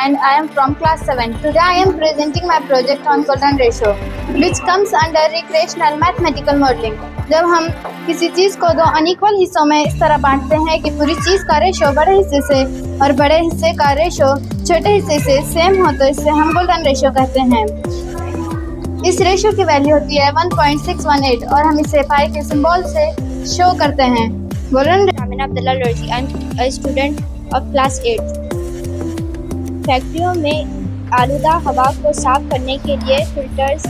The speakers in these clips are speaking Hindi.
And I am from class 7. Today I am presenting my project on golden ratio, which comes under recreational mathematical modeling. जब हम किसी चीज़ को दो अनइक्वल हिस्सों में इस तरह बांटते हैं कि पूरी चीज़ का रेशो बड़े हिस्से से और बड़े हिस्से का रेशो छोटे हिस्से से सेम हो तो इसे हम गोल्डन रेशो कहते हैं. इस रेशो की वैल्यू होती है 1.618 और हम इसे पाई के सिंबल से शो करते हैं. Golden Amin Abdullah Lurji and a student of class 8. फैक्ट्रियों में आलूदा हवा को साफ करने के लिए फिल्टर्स,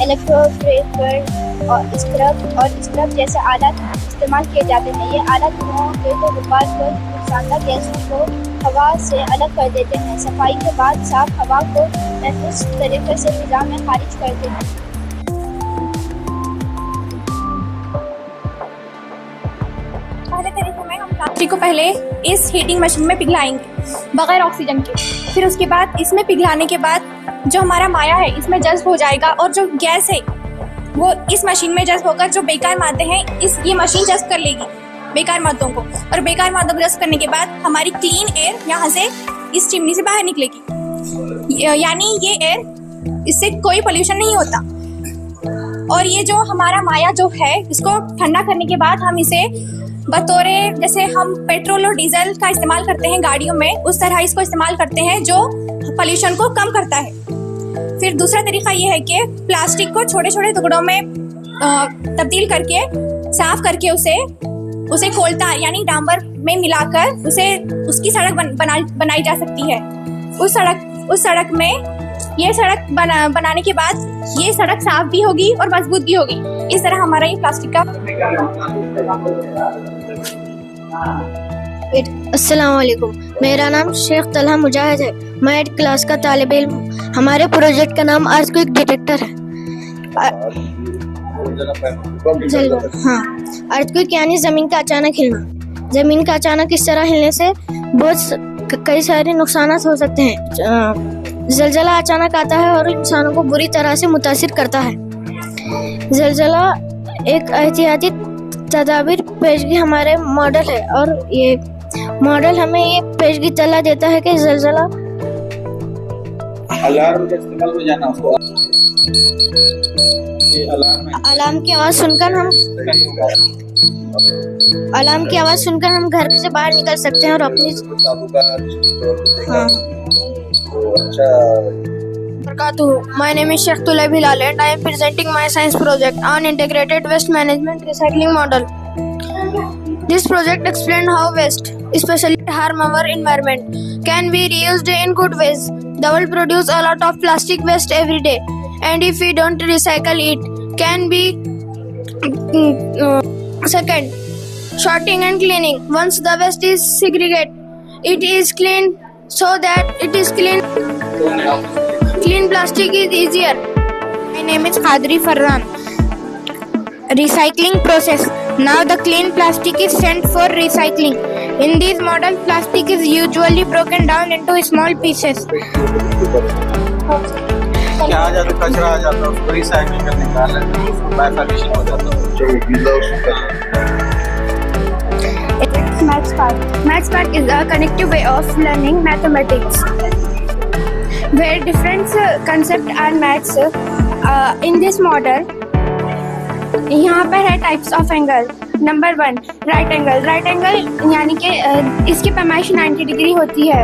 इलेक्ट्रोप्रेशर और स्क्रब जैसे आलात इस्तेमाल किए जाते हैं. ये आलात धुआं के गुबार को नुकसानदा गैसों को हवा से अलग कर देते हैं. सफाई के बाद साफ हवा को महफूज तरीके से फिजा में खारिज करते हैं. प्लास्टिक को पहले इस हीटिंग मशीन में पिघलाएंगे बगैर ऑक्सीजन के. फिर उसके बाद इसमें पिघलाने के बाद जो हमारा माया है इसमें जज्ब हो जाएगा और जो गैस है वो इस मशीन में जज्ब होकर जो बेकार मादे हैं ये मशीन जज्ब कर लेगी बेकार मादों को. और बेकार मादों को जज्ब करने के बाद हमारी क्लीन एयर यहाँ से इस चिमनी से बाहर निकलेगी. यानी ये एयर इससे कोई पोल्यूशन नहीं होता. और ये जो हमारा माया जो है इसको ठंडा करने के बाद हम इसे बतौरे जैसे हम पेट्रोल और डीजल का इस्तेमाल करते हैं गाड़ियों में उस तरह इसको इस्तेमाल करते हैं जो पोल्यूशन को कम करता है. फिर दूसरा तरीका ये है कि प्लास्टिक को छोटे छोटे टुकड़ों में तब्दील करके साफ करके उसे कोलता यानी डांबर में मिलाकर उसकी सड़क बनाई जा सकती है. उस सड़क में ये सड़क बनाने के बाद ये सड़क साफ भी होगी और मजबूत भी होगी. इस तरह हमारा ये प्लास्टिक का. अस्सलाम वालेकुम, मेरा नाम शेख तलहा मुजाहिद है. मैं 8 क्लास का तालिब इल्म. हमारे प्रोजेक्ट का नाम अर्थक्वेक डिटेक्टर है. हाँ, अर्थक्वेक यानी ज़मीन का अचानक हिलना. ज़मीन का अचानक इस तरह हिलने से बहुत कई सारे नुकसान हो सकते हैं. ज़लज़ला अचानक आता है और इंसानों को बुरी तरह से मुतासिर करता है. ज़लज़ला एक एहतियाती तदाबीर पेशगी हमारे मॉडल है और ये मॉडल हमें ये पेशगी तला देता है कि ज़लज़ला अलार्म का इस्तेमाल हो जाना उसको. अलार्म की आवाज़ सुनकर हम घर से बाहर निकल सकते हैं और अपनी My name is Sheikh Tulay Hilal and I am presenting my science project on integrated waste management recycling model. This project explains how waste, especially harm our environment, can be reused in good ways. The world produces a lot of plastic waste every day, and if we don't recycle it, can be second, sorting and cleaning. Once the waste is segregated, it is cleaned so that it is clean. Clean plastic is easier. My name is Qadri Farhan. Recycling process. Now the clean plastic is sent for recycling. In this model, plastic is usually broken down into small pieces. क्या आ जाता कचरा आ जाता उसको रिसाइकिल कर निकालना बायोफर्मेशन हो जाता Mathspark is a connective way of learning mathematics, where different concepts are maths. In this model, यहाँ पर है types of angle. Number 1 right angle. Right angle यानी कि इसकी पैमाइश 90 डिग्री होती है.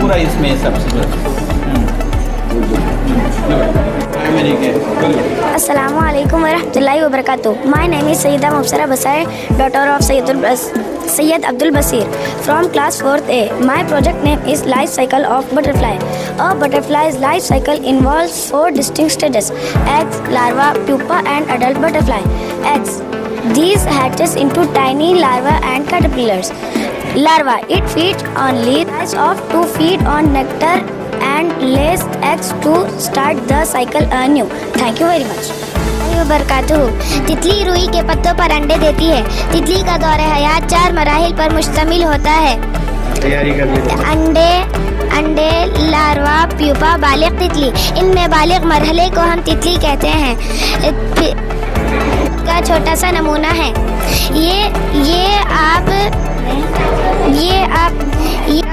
पूरा इसमें सबसे Assalamu alaikum warahmatullahi wabarakatuh. My name is Sayyida Mubsara Basair, daughter of Sayyid Abdul Basir from class 4th A. My project name is Life Cycle of Butterfly. A butterfly's life cycle involves 4 distinct stages: eggs, larva, pupa and adult butterfly. Eggs. These hatches into tiny larvae and caterpillars. Larva. It feeds on leaves, size of 2 feed on nectar and lays eggs to start the cycle anew. Thank you very much. वबरकातुहू. तितली रुई के पत्तों पर अंडे देती है. तितली का दौर हयात 4 मराहिल पर मुश्तमिल होता है. अंडे, लार्वा, प्यूपा, बालिग तितली. इनमें बालिग मरहले को हम तितली कहते हैं. का छोटा सा नमूना है.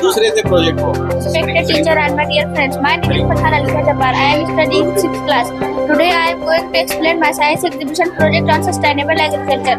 दूसरे से प्रोजेक्ट हो. Respected teacher and my dear friends, my name is Farhan Ali Jabbar. I am studying 6th class. Today I am going to explain my science exhibition project on sustainable agriculture.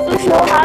To show how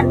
1،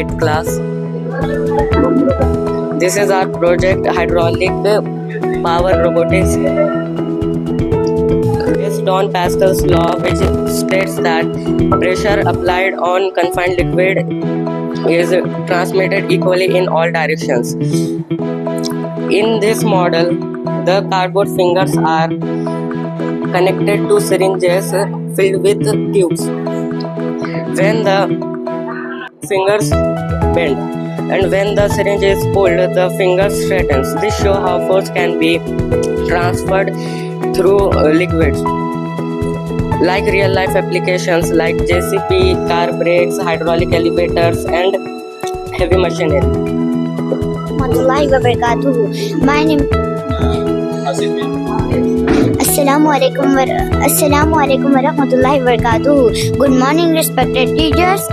8th class. This is our project hydraulic power robotics based on Pascal's law, which states that pressure applied on confined liquid is transmitted equally in all directions. In this model, the cardboard fingers are connected to syringes filled with tubes. When the fingers bend and when the syringe is pulled, the fingers straightens. This shows how force can be transferred through liquids. Like real life applications like JCB, car brakes, hydraulic elevators and heavy machinery. Warahmatullahi wabarakatuh. My name Assalamu alaikum warahmatullahi wabarakatuh. Good morning respected teachers.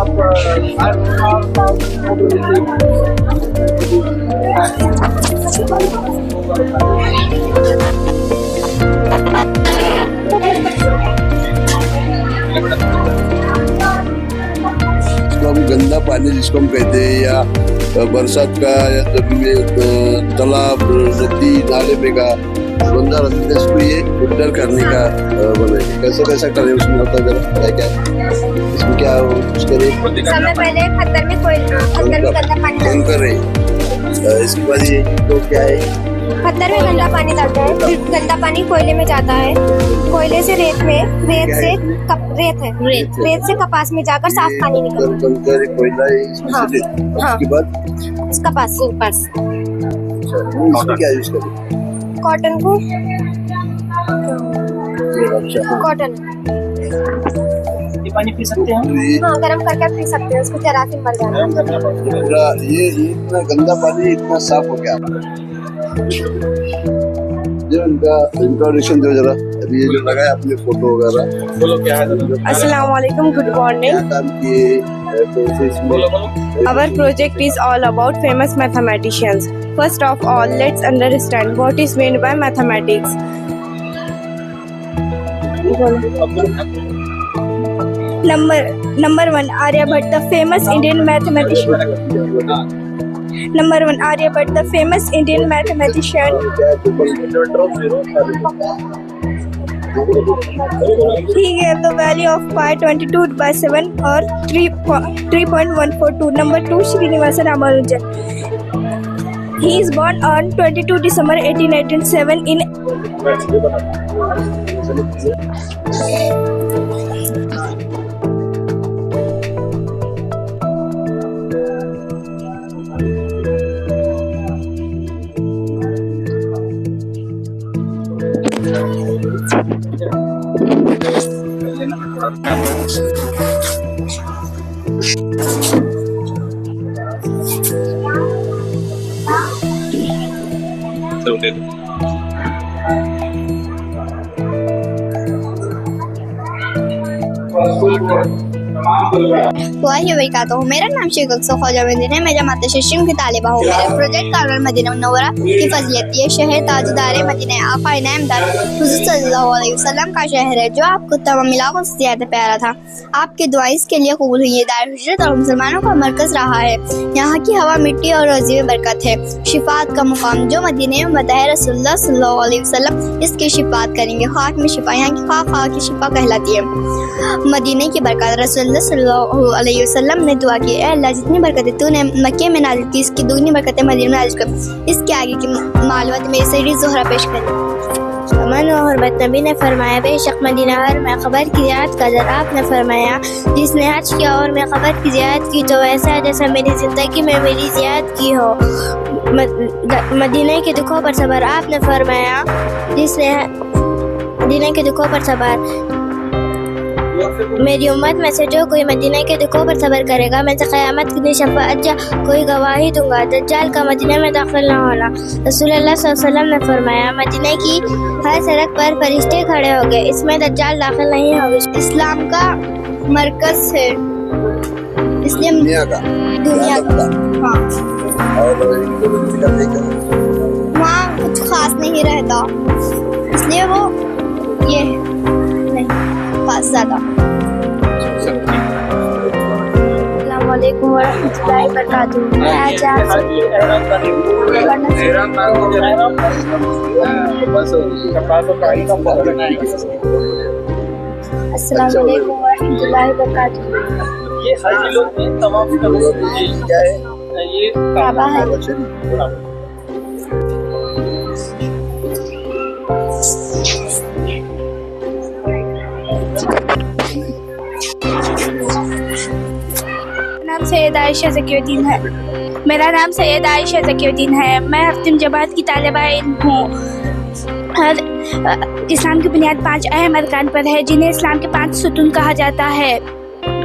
जिसको हम गंदा पानी जिसको हम कहते हैं, या बरसात का, या जमीन में तालाब, नदी, नाले में का गंदा रहता है, इसको ये फिल्टर करने का बनाएंगे। कैसे कैसा करें उसमें होता जरा क्या इसमें क्या कुछ करें? समय पहले खतर में गंदा पानी कम करें, इसके बाद ये तो क्या है, खतर में गंदा पानी डालते हैं, फिर गंदा पानी कोयले में जाता है, कोयले से रेत में, रेत से कपास में जाकर साफ पानी निकलता कंकर कोयला इसमें हाँ, से लेते हैं। उसके बाद है। कपास इसमें क्या यूज करें? कॉटन को कॉटन पानी पी सकते हैं? हाँ, गर्म करके पी सकते हैं, उसको जरासीम मर जाता है। पूरा ये इतना गंदा पानी इतना साफ हो गया। जो उनका इंट्रोडक्शन दो जरा, अभी ये जो लगाया अपने फोटो वगैरह बोलो क्या है? अस्सलाम वालेकुम, गुड मॉर्निंग. क्या काम किए, कैसे इसमें Our project is all about famous mathematicians. First of all, let's understand what is meant by mathematics. Number one, Aryabhatta, the famous Indian mathematician. Number one, Aryabhatta, the famous Indian mathematician. He gave the value of pi 22/7 or 3.142. Number two, Srinivasa Ramanujan. He is born on 22 December 1887 in वाहिवरकातुहू। मेरा नाम शेख अक्सर ख्वाजा मदीना है। मैं जमात शशीम की तालिबा हूँ। मेरा प्रोजेक्ट कारगर मदीना मुनव्वरा की फजीलत। ये शहर ताजदार मदीना आका इनामदार हुज़ूर सल्लल्लाहु अलैहि वसल्लम का शहर है, जो आपको तमाम इलाकों से ज़्यादा प्यारा था। आपकी दुआएं इसके लिए कबूल हुई। ये दारुल हिजरत और मुसलमानों का मरकज़ रहा है। यहाँ की हवा, मिट्टी और रोज़ी में बरकत है। शिफात का मुकाम जो मदीने में बताया रसूलुल्लाह सल्लल्लाहु अलैहि वसल्लम इसकी शिफात करेंगे। खाक में शिफा, यहाँ की खाक की शिफा कहलाती है। मदीने की बरकत, रसूलुल्लाह सल्लल्लाहु अलैहि वसल्लम ने दुआ की, ऐ अल्लाह जितनी बरकतें तूने मक्के में नाज़िल की, इसकी दुगनी बरकतें मदीने में नाज़िल कर। इसके आगे की मालूमात में सैयद ज़ोहरा पेश करें। अमन और हरमत नबी ने फरमाया, बेशक मदीना और मैं खबर की ज़ियारत का दर। आपने फरमाया, जिसने हज किया और मैं खबर की ज़ियारत की तो वैसा है जैसा मेरी ज़िंदगी में मेरी ज़ियारत की हो। मदीने के दुखों पर सबर। आपने फरमाया, जिसने मदीने के दुखों पर सबर। मेरी उम्मत में से जो कोई मदीने के दुखों पर सबर करेगा, मैं क़यामत की शफ़ाअत जा कोई गवाही दूंगा। दज्जाल का मदीने में दाखिल न होना। रसूलुल्लाह सल्लल्लाहु अलैहि वसल्लम ने फरमाया, मदीने की हर सड़क पर फरिश्ते खड़े हो गए, इसमें दज्जाल दाखिल नहीं होगा। इस्लाम का मरकज़ है, इसलिए दुनिया का हाँ, वहाँ कुछ खास नहीं रहता, इसलिए वो ये नहीं खास ज़्यादा। अस्सलाम वालेकुम वरहमतुल्लाहि वबरकातुहू। मैं आज अस्सलाम वालेकुम वरहमतुल्लाहि वबरकातुहू। ये हाजी लोग हैं, तमाम क्या है ये काबा है। नाम सैयद आयशा ज़कीउद्दीन है। मेरा नाम सैयद आयशा ज़कीउद्दीन है। मैं हफ्तम जमात की तालिबा इल्म हूँ। इस्लाम की बुनियाद 5 अहम अरकान पर है, जिन्हें इस्लाम के 5 सुतून कहा जाता है।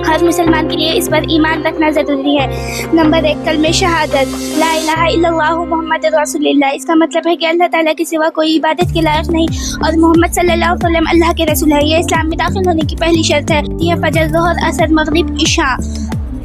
हर मुसलमान के लिए इस पर ईमान रखना ज़रूरी है। नंबर 1, कलमे शहादत, ला इलाहा इल्लल्लाहु मुहम्मद रसूलुल्लाह। इसका मतलब है कि अल्लाह ताला के सिवा कोई इबादत के लायक नहीं और मोहम्मद सल्लल्लाहु अलैहि वसल्लम अल्लाह के रसूल है। ये इस्लाम में दाखिल होने की पहली शर्त है। यह फजर, ज़ोहर, असर, मगरिब, इशा।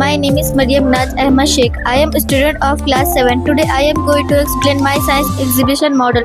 My name is Maryam Naz Ahmad Sheikh. I am a student of class 7. Today I am going to explain my science exhibition model.